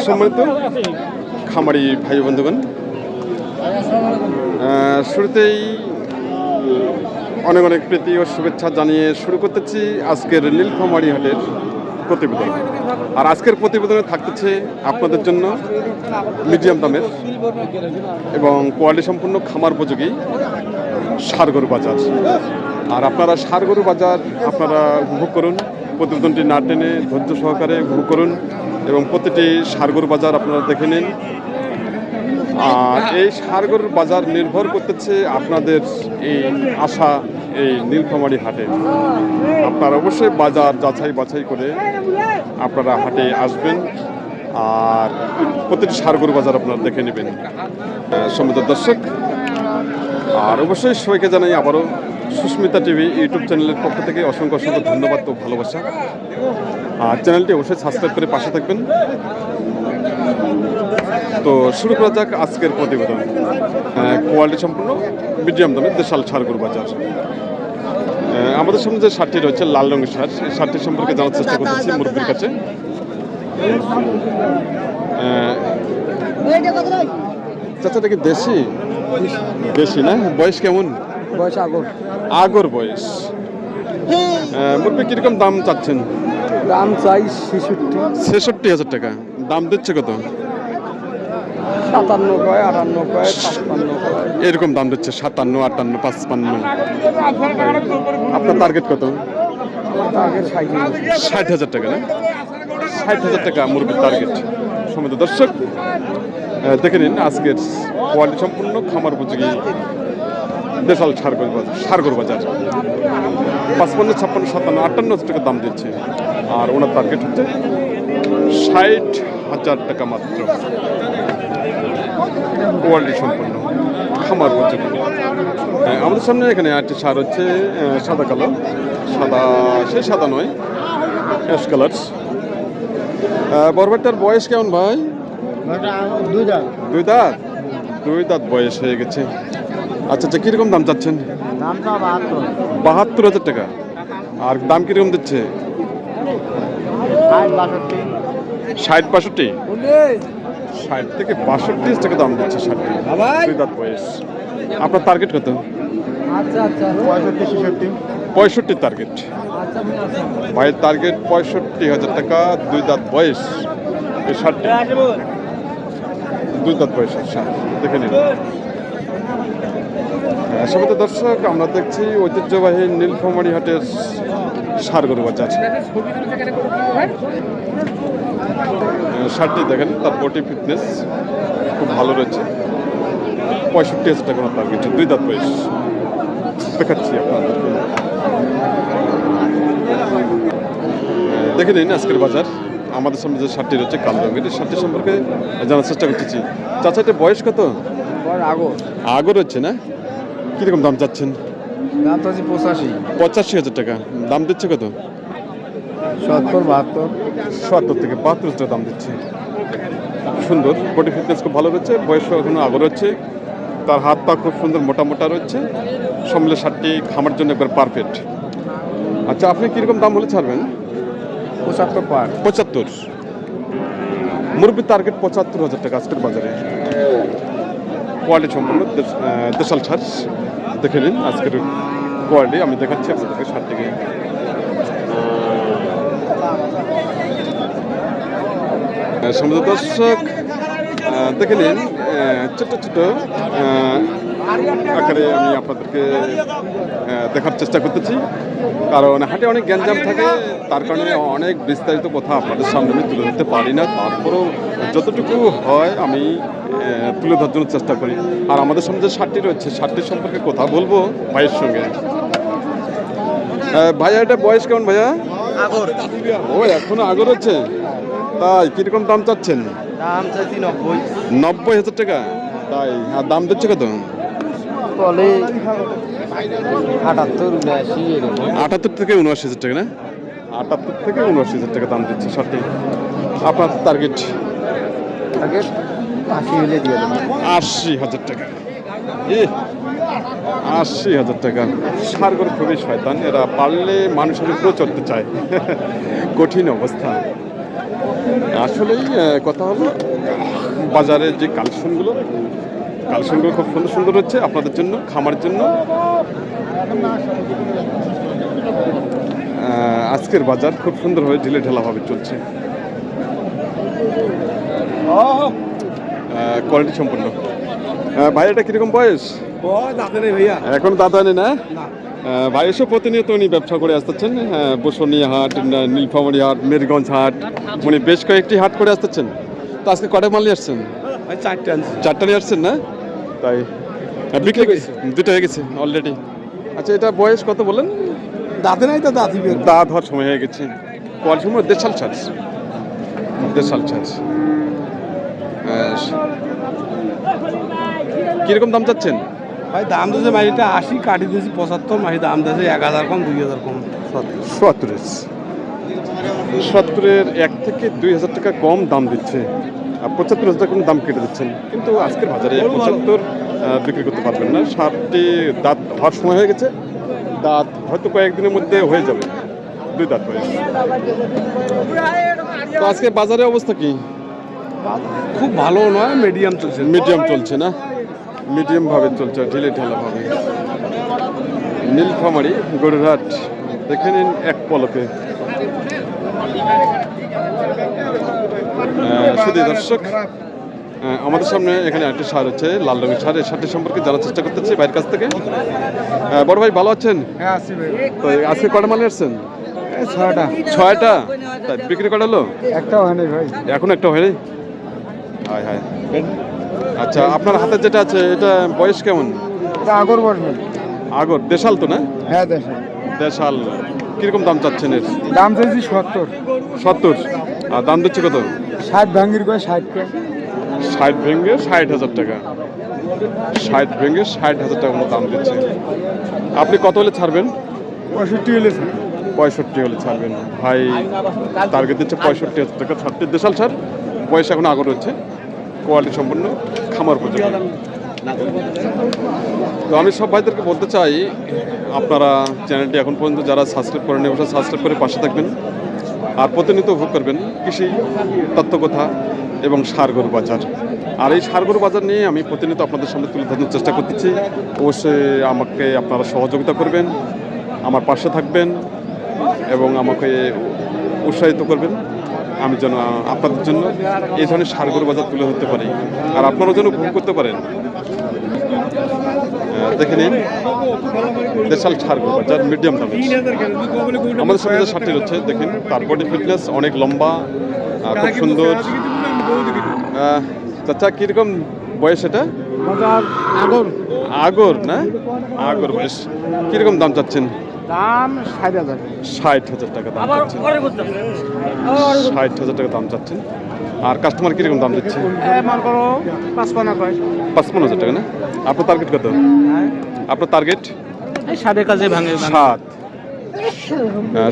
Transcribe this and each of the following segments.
সম্মানিত খামারি ভাই বন্ধুগণ, শুরুতেই অনেক অনেক প্রীতি ও শুভেচ্ছা জানিয়ে শুরু করতেছি আজকের নীলফামারী হাটের প্রতিবেদন। আর আজকের প্রতিবেদনে থাকতেছে আপনাদের জন্য মিডিয়াম দামের এবং কোয়ালিটি সম্পন্ন খামার উপযোগী ষাঁড় গরু বাজার। আর আপনারা ষাঁড় গরু বাজার আপনারা উপভোগ করুন, প্রতিবেদনটি না টেনে ধৈর্য সহকারে উপভোগ করুন এবং প্রতিটি ষাঁড় গরু বাজার আপনারা দেখে নিন। আর এই ষাঁড় গরুর বাজার নির্ভর করতেছে আপনাদের এই আশা এই নীলফামারী হাটে। আপনারা অবশ্যই বাজার যাচাই বাছাই করে আপনারা হাটে আসবেন আর প্রতিটি ষাঁড় গরু বাজার আপনারা দেখে নেবেন সম্মানিত দর্শক। আর অবশ্যই সবাইকে জানাই আবারও সুস্মিতা টিভি ইউটিউব চ্যানেলের পক্ষ থেকে অসংখ্য অসংখ্য ধন্যবাদ ও ভালোবাসা। আর চ্যানেলটি অবশ্যই সাবস্ক্রাইব করে পাশে থাকবেন। তো শুরু করা যাক আজকের প্রতিবেদন। কোয়ালিটি সম্পূর্ণ মিডিয়াম দামের দেশাল ষাঁড় গরু বাজার। আমাদের সামনে যে ষাঁড়টি রয়েছে লাল রঙের ষাঁড়, এই ষাঁড়টির সম্পর্কে জানার চেষ্টা করতেছি মুরব্বীর কাছে। চাচাটা কি দেশি? দেশি না? বয়স কেমন? বয়স আগর বয়স। মুরব্বী কিরকম দাম চাচ্ছেন? দাম চাই ৬৬,০০০ টাকা। দাম দিচ্ছে কত? 57 কয়, 58 কয়, 55 কয়, এরকম দাম দিচ্ছে 57, 58, 55। আপনার টার্গেট কত? আমার টার্গেট ৬০,০০০ টাকা না? ৬০,০০০ টাকা মুরব্বীর টার্গেট। সম্মানিত দর্শক দেখে নিন আজকের কোয়ালিটি সম্পূর্ণ খামার উপযোগী দেশাল ষাঁড় গরু বাজার। 55, 56, 57, 58,০০০ টাকা দাম দিচ্ছে। আর ওনার টার্গেট হচ্ছে ৬০,০০০ টাকা মাত্র। কোয়ালিটি সম্পন্ন খামার উপযোগী। আমাদের সামনে এখানে আরেকটি ষাঁড় হচ্ছে সাদা কালো, সাদা সেই সাদা নয়, অ্যাশ কালার। বরবারটার বয়স কেমন ভাই? দুই দাঁত বয়স হয়ে গেছে। আচ্ছা আচ্ছা, কীরকম দাম চাচ্ছেন? ৭২,০০০ টাকা। আর দাম কীরকম দিচ্ছে? ৬০-৬২, ৬০ থেকে ৬২ টাকা দাম দিচ্ছে ষাঁড়টি। দুই দাঁত বয়স। আপনার টার্গেট কত? ৬৫ টার্গেট। ভাইয়ের টার্গেট ৬৫,০০০ টাকা। দুই দাঁত বয়স এই ষাঁড়টি। দুই দাঁত বয়সের ষাঁড় দেখে নিন। সম্মানিত দর্শক, আমরা দেখছি ঐতিহ্যবাহী নীলফামারী হাটের ষাঁড় গরু বাজার। ষাঁড়টি দেখেন, তার বডি ফিটনেস খুব ভালো রয়েছে। ৬৫,০০০ টাকা টার্গেট, দুই দাঁত বয়স। দেখাচ্ছি আপনাদেরকে, দেখে নিন আজকের বাজার। আমাদের সামনে যে ষাঁড়টি রয়েছে কালো রঙের, এই ষাঁড়টি সম্পর্কে জানার চেষ্টা করতেছি। চাচা, এটা বয়স কত? আগর হচ্ছে না? কীরকম দাম চাচ্ছেন? দাম তো ৮৫,০০০ টাকা। দাম দিচ্ছে কত? ৭০ থেকে ৭২ টাকা দাম দিচ্ছে। সুন্দর, বডি ফিটনেস খুব ভালো রয়েছে, বয়স এখনো আগর হচ্ছে। তার হাত পা খুব সুন্দর মোটা মোটা রয়েছে। সম্মিলিত ষাঁড়টি খামার জন্য একবার পারফেক্ট। আচ্ছা, আপনি কীরকম দাম হলে ছাড়বেন? ৭৫। মুরব্বীর টার্গেট ৭৫,০০০ টাকা আজকের বাজারে। কোয়ালিটি সম্পূর্ণ দেশাল ষাঁড় দেখে নিন আজকের কোয়ালিটি। আমি দেখাচ্ছি আপনাদেরকে ষাঁড়টিকে। সম্মানিত দর্শক দেখে নিন, ছোট ছোট আকারে আমি আপনাদেরকে দেখার চেষ্টা করতেছি, কারণ হাটে অনেক গ্যাঞ্জাম থাকে, তার কারণে অনেক বিস্তারিত কথা আপনাদের সামনে আমি তুলে ধরতে পারি না। তারপরেও যতটুকু হয় আমি তুলে ধরার জন্য চেষ্টা করি। আর আমাদের সামনে যে ষাঁড়টি রয়েছে, ষাঁড়টির সম্পর্কে কথা বলবো ভাইয়ের সঙ্গে। ভাইয়া, এটা বয়স কেমন ভাইয়া? ও এখনো আগর হচ্ছে, তাই? কিরকম দাম চাচ্ছেন? দাম চাইছি ৯০,০০০ টাকা। তাই? আর দাম দিচ্ছে কত? ৭৮ থেকে ৭৯,০০০ টাকা না? ৭৮ থেকে ৭৯,০০০ টাকা দাম দিচ্ছে ষাঁড়টি। আপনার টার্গেট? ৮০,০০০ টাকা। ৮০,০০০ টাকা। ষাঁড় গরু খুবই শয়তান, এরা পারলে মানুষের উপরেও চড়তে চায়। কঠিন অবস্থা। আসলেই কথা হলো বাজারের যে কালেকশনগুলো খুব সুন্দর সুন্দর হচ্ছে আপনাদের জন্য, খামারের জন্য। আজকের বাজার খুব সুন্দরভাবে ঢিলে ঢালাভাবে চলছে, কোয়ালিটি সম্পন্ন। ভাই এটা কিরকম বয়স? ও দাঁতে নেই ভাইয়া। এখন দাদা নেই না? ভাই এসব প্রতিনিয়ত উনি ব্যবসা করে আসতেছেন, বসুনিয়া হাট, নীলফামারী হাট, মেরগঞ্জ হাট, উনি বেশ কয়েকটি হাট করে আসতেছেন। তো আজকে কটা মাল নিয়ে আসছেন? ভাই 4টে আনছি। 4টা নিয়ে আসছেন না? তাই বিক্রি গেছে, 2টা হয়ে গেছে অলরেডি। আচ্ছা এটা বয়স কত বলেন? দাঁতে নাই তো দাঁতই বের। দাঁত হওয়ার সময় হয়ে গেছে। কোয়ালিটি সময় দেশাল ছাড়, দেশাল ছাড়। কিরকম দাম চাচ্ছেন? ভাই দাম দিয়েছে মাঝিটা 80, কাটি দিয়েছি 75, মাঝি দাম দিয়েছে 1000 কম, 2000 কম। 70-এর 1 থেকে 2000 টাকা কম দাম দিচ্ছে, আর 75,000 টাকা দাম কেটে দিচ্ছেন। কিন্তু আজকের বাজারে 75 বিক্রি করতে পারবেন না। সারটি দাঁত হওয়ার সময় হয়ে গেছে, দাঁত হয়তো কয়েকদিনের মধ্যে হয়ে যাবে, 2 দাঁত হয়ে যাবে। তো আজকে বাজারের অবস্থা কি? খুব ভালো নয়, মিডিয়াম চলছে। মিডিয়াম চলছে না? মিডিয়াম ভাবে চলছে, ঢিলে ঢালা ভাবে। নীলফামারী গরুরহাট দেখে নিন এক পলকে। শুধু দর্শক, আমাদের সামনে এখানে একটা সার হচ্ছে, লাল রঙের সার। এই সারটি সম্পর্কে জানার চেষ্টা করতেছি ভাইয়ের কাছ থেকে। বড় ভাই ভালো আছেন? হ্যাঁ আছি ভাই। তো আজকে কটা মাল আসছেন? 6টা। 6টা? তাই বিক্রি করা হলো? একটাও হয়নি ভাই। এখন একটা হয়নি? হায় হায়। আচ্ছা আপনার হাতে যেটা আছে এটা বয়স কেমন? এটা আগর বসবে। আগর দেশাল তো না? হ্যাঁ দেখো। দেশাল। কিরকম দাম চাচ্ছেন এর? দাম চাইছি 70। 70? আর দাম দিচ্ছে কত? 60 ভাঙ্গির করে 60 করে। 60 ভেঙে 60,000 টাকা। 60 ভেঙে 60,000 টাকা মতো দাম দিচ্ছে। আপনি কত হলে ছাড়বেন? 65 হলে 65 হলে ছাড়বেন। ভাই টার্গেট দিচ্ছে 65,000 টাকা। 60 দেশাল ছাড়, বয়স এখন আগর হচ্ছে, কোয়ালিটি সম্পন্ন, খামার উপযোগী। তো আমি সব ভাইদেরকে বলতে চাই, আপনারা চ্যানেলটি এখন পর্যন্ত যারা সাবস্ক্রাইব করেন অবশ্যই সাবস্ক্রাইব করে পাশে থাকবেন, আর প্রতিনিয়ত উপভোগ করবেন কৃষি তত্ত্বকথা এবং ষাঁড় গরু বাজার। আর এই ষাঁড় গরু বাজার নিয়ে আমি প্রতিনিয়ত আপনাদের সামনে তুলে ধরার চেষ্টা করতেছি। অবশ্যই আমাকে আপনারা সহযোগিতা করবেন, আমার পাশে থাকবেন এবং আমাকে উৎসাহিত করবেন, আমি যেন আপনাদের জন্য এই ধরনের ষাঁড় গরু বাজার তুলে ধরতে পারি, আর আপনারাও যেন উপভোগ করতে পারেন। দেখে নিন দেশাল ষাঁড় গরু বাজার, মিডিয়াম দামে। আমাদের সামনে যে ষাঁড়টি হচ্ছে দেখেন, তার বডি ফিটনেস অনেক লম্বা, খুব সুন্দর। চাচা কিরকম বয়স এটা? আগর। আগর না? আগর বয়স। কিরকম দাম চাচ্ছেন? দাম 60,000। 60,000 টাকা দাম চাচ্ছেন। 60,000 টাকা দাম চাচ্ছেন। আর কাস্টমার কিরকম দাম দিচ্ছে? মাল করো 55 কয়। 55,000 টাকা না? আপনার টার্গেট কত? আপনার টার্গেট? এই 60 কাজে ভাঙে।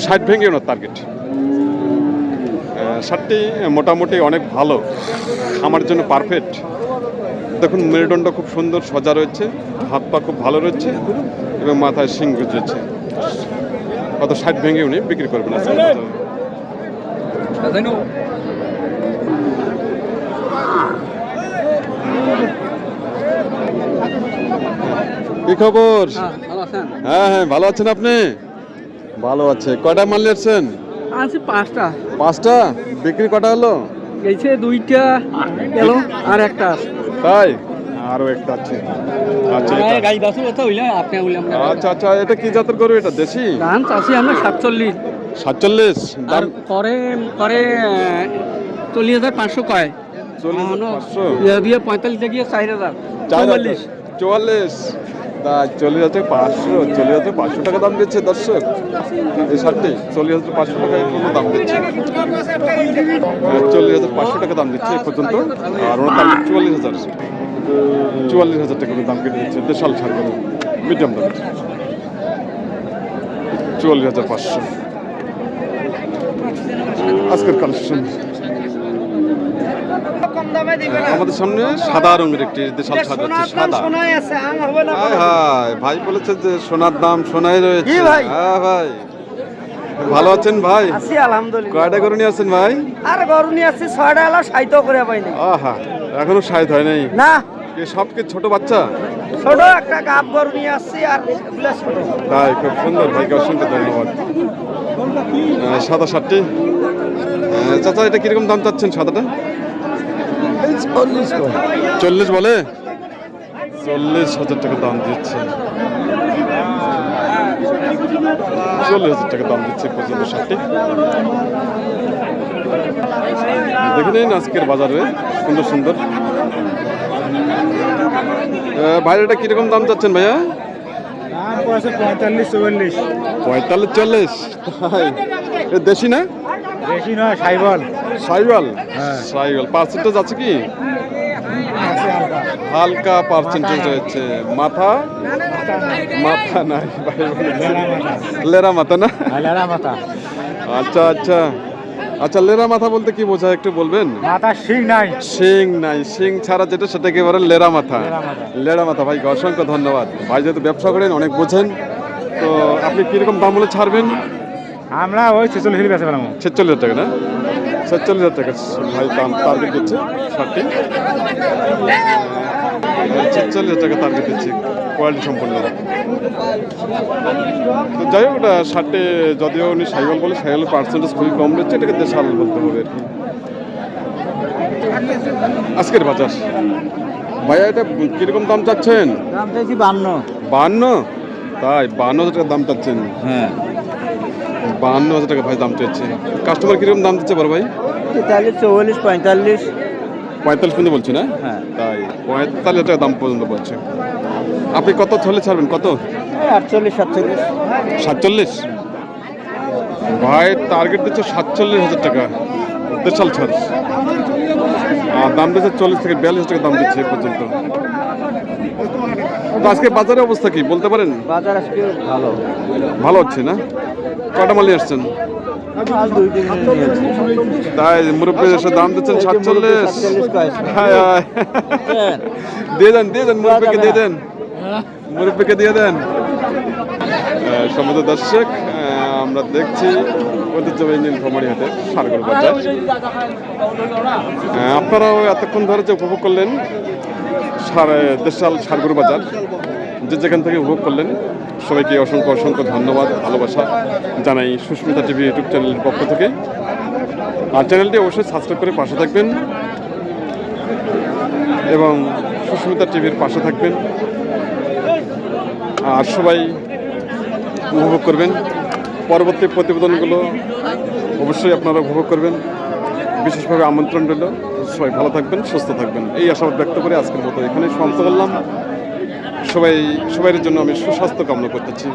60 ভেঙে ওনার টার্গেট। ষাটটি মোটামুটি অনেক ভালো, আমার জন্য পারফেক্ট। দেখুন মেরুদণ্ড খুব সুন্দর সজা রয়েছে, হাত পা খুব ভালো রয়েছে এবং মাথায় শিং রয়েছে। কত 60 ভেঙে উনি বিক্রি করবেন আজকে বাজারে। কি খবর? হ্যাঁ হ্যাঁ ভালো আছেন আপনি? ভালো আছে। কয়টা মাল নিয়েছেন? আনছি 5টা। 5টা? বিক্রি কটা হলো? গেছে 2টা এলো আর একটা আছে। তাই? আরো একটা আছে। আচ্ছা এটা। গাই দাসু কথা হইলা আপনি বললাম না। আচ্ছা আচ্ছা, এটা কি জাতের গরু? এটা দেশি? দাম চাষি আমরা 47। 47 আর দাম? পরে পরে 40,500 কয়। 40,500 ইয়া দিয়ে 45 থেকে 4,000। 44। তা 40,500, 40,500 টাকা দাম দিচ্ছে দর্শক এই শার্টটি। 40,500 টাকা এই পর্যন্ত দাম দিচ্ছে। 40,500 টাকা দাম দিচ্ছে এই পর্যন্ত। আর ওনার টার্গেট 44,000 টাকা দাম কেটে দিচ্ছে। দেশাল ষাঁড় গরু, মিডিয়াম দাম। 44,500 আজকের কালেকশন। আমাদের সামনে সাদা রঙের একটি দেশাল ষাঁড় আছে, সাদা। হায় হায়, ভাই বলেছে যে সোনার দাম সোনাই রয়েছে। হ্যাঁ ভাই, ভালো আছেন ভাই? আছি আলহামদুলিল্লাহ। কয়টা গরু নিয়ে আসছেন ভাই? আর গরু নিয়ে আসছি 6টা এলা সাইতো করে পাইনি। আহা, এখনো সাইজ হয় নাই। না সব কি ছোট বাচ্চা? ছোট একটা গাব গরু নিয়ে আসছি আর এগুলা ছোট। তাই খুব সুন্দর, ভাইকে অসংখ্য ধন্যবাদ। সাদা ষাটটি। চাচা, এটা কিরকম দাম চাচ্ছেন সাদাটা? 40 বলে? 40,000 টাকা দাম দিচ্ছে। 40,000 টাকা দাম দিচ্ছে পর্যন্ত ষাটটি। দেখে নিন আজকের বাজারে সুন্দর সুন্দর। ভাই, এটা কিরকম দাম চাচ্ছেন ভাইয়া? 45-44। 45-40? তাই? এ দেশি না? বেশি নয়, সাইবল। সাইওয়াল? হ্যাঁ। সাইওয়াল পার্সেন্টেজ আছে কি? হালকা পার্সেন্টেজ রয়েছে। মাথা? মাথা নাই ভাই, লেরা মাথা না? আচ্ছা আচ্ছা আচ্ছা, লেরা মাথা বলতে কি বোঝায় একটু বলবেন? মাথা শিং নাই। শিং নাই, শিং ছাড়া যেটা সেটাকে বলে লেরা মাথা। লেরা মাথা। ভাই অসংখ্য ধন্যবাদ। ভাই যেহেতু ব্যবসা করেন, অনেক বোঝেন, তো আপনি কিরকম দাম বলে ছাড়বেন? আমরা ওই 46 বেচে পেলাম। 46,000 টাকা না? 46,000 টাকা ভাই দাম টার্গেট দিচ্ছে ষাটটি। 46,000 টাকা টার্গেট দিচ্ছি, কোয়ালিটি সম্পন্ন। তো যাই হোক, ওটা ষাটে, যদিও উনি সাইওয়াল বলে, সাইওয়ালের পার্সেন্টেজ খুবই কম রয়েছে, এটাকে দেশাল বলতে হবে আর কি। আজকের বাজার ভাইয়া, এটা কিরকম দাম চাচ্ছেন? দাম চাইছি 52। 52? তাই 52,000 টাকা দাম চাচ্ছেন? হ্যাঁ। 52,000 টাকা ভাই দাম চাচ্ছে। কাস্টমার কিরকম দাম দিচ্ছে বড় ভাই? 43, 44, 45। 45 পর্যন্ত বলছি না? হ্যাঁ। তাই 45,000 টাকা দাম পর্যন্ত বলছে। আপনি কত হলে ছাড়বেন? কত? 48, 47। 47? ভাই টার্গেট দিচ্ছে 47,000 টাকা, দেশাল ছাড়। আর দাম দিচ্ছে 40 থেকে 42 টাকা দাম দিচ্ছে এ পর্যন্ত। তো আজকে বাজারের অবস্থা কি বলতে পারেন? বাজার আজকে ভালো। ভালো হচ্ছে না? কটা মাল নিয়ে আসছেন? আজ 2-3 দিন নিয়েছি। তাই মুরব্বী এসে দাম দিচ্ছেন 47? 47 কয়েছে। হায় হায়। দিয়ে দেন, দিয়ে দেন, মুরব্বীকে দিয়ে দেন, মুরব্বীকে দিয়ে দেন। সম্মত দর্শক, আমরা দেখছি ঐতিহ্যবাহী নীলফামারী হাটের ষাড়গড় বাজার। আপনারাও এতক্ষণ ধরে যে উপভোগ করলেন দেশাল ষাড়গড় বাজার, যে যেখান থেকে উপভোগ করলেন, সবাইকে অসংখ্য অসংখ্য ধন্যবাদ, ভালোবাসা জানাই সুস্মিতা টিভি ইউটিউব চ্যানেলের পক্ষ থেকে। আর চ্যানেলটি অবশ্যই সাবস্ক্রাইব করে পাশে থাকবেন এবং সুস্মিতা টিভির পাশে থাকবেন। আর সবাই উপভোগ করবেন পরবর্তী প্রতিবেদনগুলো, অবশ্যই আপনারা উপভোগ করবেন। বিশেষভাবে আমন্ত্রণ রইল। সবাই ভালো থাকবেন, সুস্থ থাকবেন, এই আশাবাদ ব্যক্ত করে আজকের মতো এখানে সমাপ্ত করলাম। সবাইয়ের জন্য আমি সুস্বাস্থ্য কামনা করতেছি।